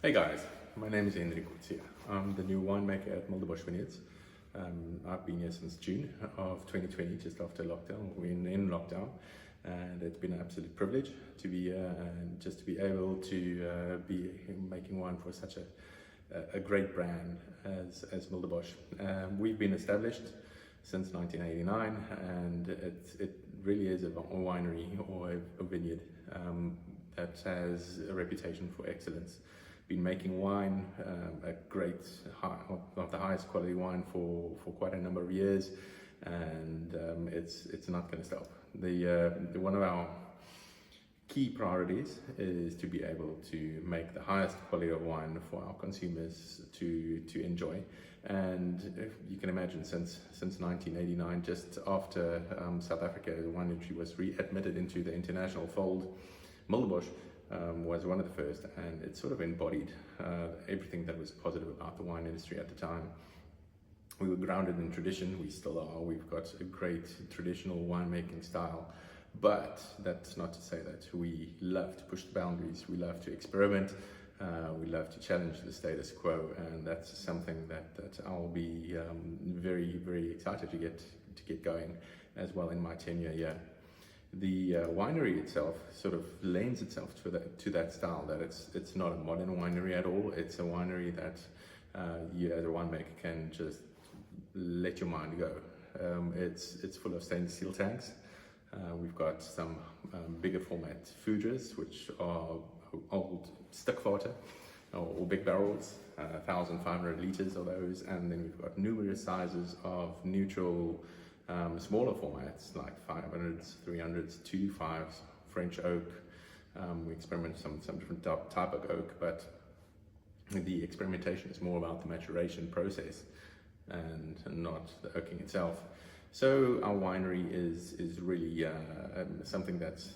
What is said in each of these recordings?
Hey guys, my name is Enrico. I'm the new winemaker at Mulderbosch Vineyards. I've been here since June of 2020, just after lockdown. We're in lockdown, and it's been an absolute privilege to be here and just to be able to be making wine for such a great brand as Mulderbosch. We've been established since 1989, and it really is a winery or a vineyard that has a reputation for excellence. Been making wine, of the highest quality wine for quite a number of years, and it's not going to stop. One of our key priorities is to be able to make the highest quality of wine for our consumers to enjoy. And if you can imagine, since 1989, just after South Africa, the wine industry was readmitted into the international fold, Mulderbosch was one of the first, and it sort of embodied everything that was positive about the wine industry at the time. We were grounded in tradition, we still are. We've got a great traditional winemaking style, but that's not to say that we love to push the boundaries, we love to experiment, we love to challenge the status quo, and that's something that I'll be very, very excited to get going as well in my tenure here. The winery itself sort of lends itself to that style, that it's not a modern winery at all. It's a winery that you as a winemaker can just let your mind go. It's full of stainless steel tanks. We've got some bigger format foedras, which are old stickvater or big barrels, 1,500 liters of those, and then we've got numerous sizes of neutral smaller formats like 500s, 300s, 225s, French oak. We experiment some different type of oak, but the experimentation is more about the maturation process and not the oaking itself. So our winery is really something that's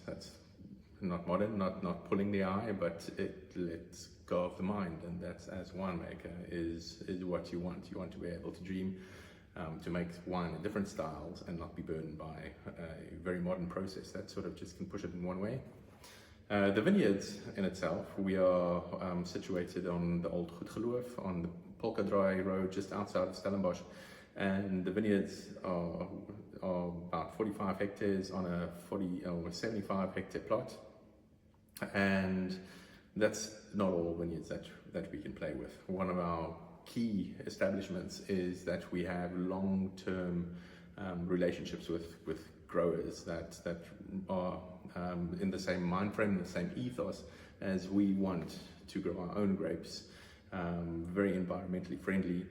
not modern, not pulling the eye, but it lets go of the mind, and that's, as winemaker, is what you want. You want to be able to dream, to make wine in different styles and not be burdened by a very modern process that sort of just can push it in one way. The vineyards in itself, we are situated on the old Goedgeloof, on the Polkadraai road just outside of Stellenbosch, and the vineyards are about 45 hectares on a 75 hectare plot, and that's not all vineyards that we can play with. One of our key establishments is that we have long-term relationships with growers that are in the same mind frame, the same ethos as we want to grow our own grapes. Very environmentally friendly,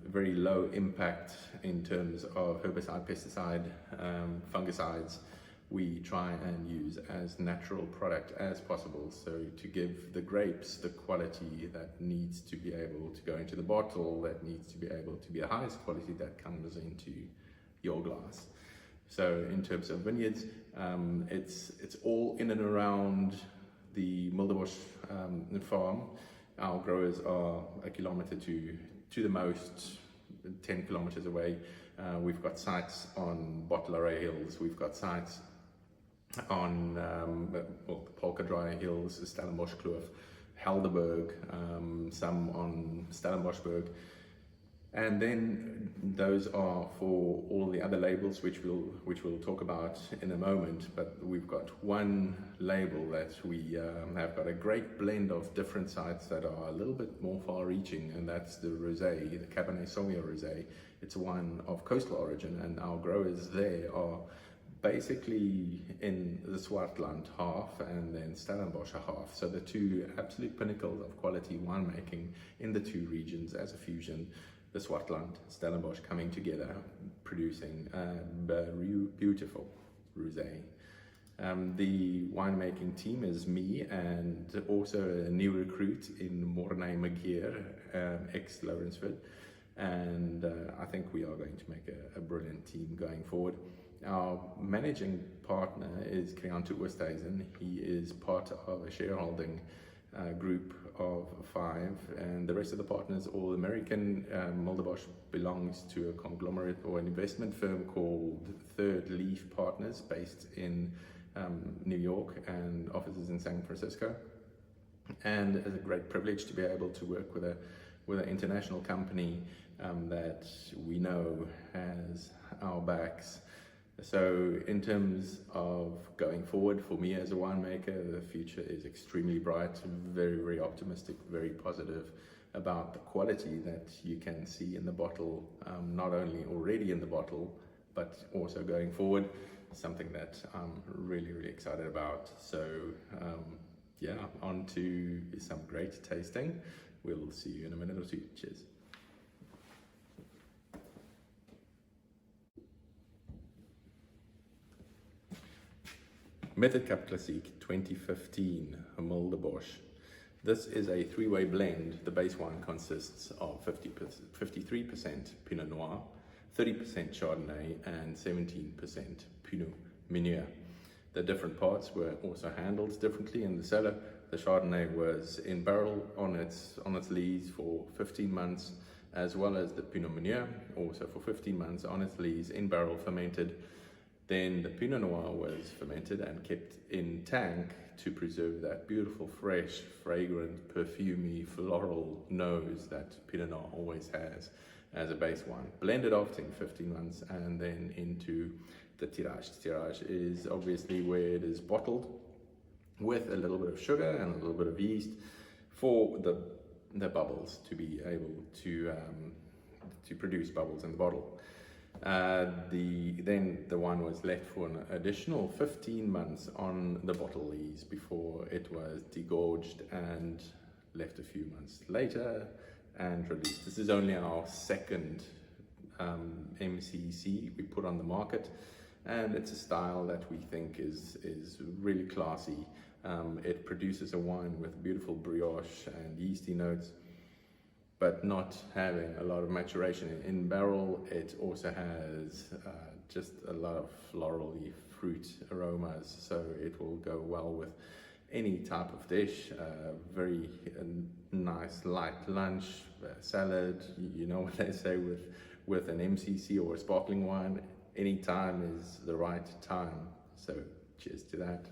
very low impact in terms of herbicide, pesticide, fungicides. We try and use as natural product as possible, so to give the grapes the quality that needs to be able to go into the bottle, that needs to be able to be the highest quality that comes into your glass. So in terms of vineyards, it's all in and around the Mulderbosch farm. Our growers are a kilometer to the most, 10 kilometers away. We've got sites on Bottleray Hills, we've got sites on the Polkadraai Hills, Stellenbosch Kloof, Helderberg, some on Stellenboschberg, and then those are for all the other labels which we'll talk about in a moment. But we've got one label that we have got a great blend of different sites that are a little bit more far-reaching, and that's the rosé, the Cabernet Sauvignon rosé. It's a wine of coastal origin, and our growers there are basically in the Swartland half and then Stellenbosch half. So the two absolute pinnacles of quality winemaking in the two regions as a fusion, the Swartland, Stellenbosch coming together, producing a beautiful rosé. The winemaking team is me and also a new recruit in Mornay Magier, ex-Lawrenceford, and I think we are going to make a brilliant team going forward. Our managing partner is Krianto Oosthuizen. He is part of a shareholding group of 5, and the rest of the partners all American. Mulderbosch belongs to a conglomerate or an investment firm called Third Leaf Partners, based in New York and offices in San Francisco. and it's a great privilege to be able to work with an international company that we know has our backs. So in terms of going forward, for me as a winemaker, the future is extremely bright, very, very optimistic, very positive about the quality that you can see in the bottle, not only already in the bottle, but also going forward, something that I'm really, really excited about. So yeah, on to some great tasting. We'll see you in a minute or two. Cheers. Method Cup Classique 2015 Mulderbosch. This is a three-way blend. The base wine consists of 53% Pinot Noir, 30% Chardonnay, and 17% Pinot Meunier. The different parts were also handled differently in the cellar. The Chardonnay was in barrel on its lees for 15 months, as well as the Pinot Meunier, also for 15 months on its lees in barrel fermented. Then the Pinot Noir was fermented and kept in tank to preserve that beautiful, fresh, fragrant, perfumey, floral nose that Pinot Noir always has as a base wine. Blended off in 15 months and then into the tirage. The tirage is obviously where it is bottled with a little bit of sugar and a little bit of yeast for the bubbles to be able to produce bubbles in the bottle. Then the wine was left for an additional 15 months on the bottle lees before it was degorged and left a few months later and released. This is only our second MCC we put on the market, and it's a style that we think is really classy. It produces a wine with beautiful brioche and yeasty notes, but not having a lot of maturation in barrel. It also has just a lot of florally fruit aromas, so it will go well with any type of dish. Very nice light lunch, salad. You know what they say with an MCC or a sparkling wine, any time is the right time. So cheers to that.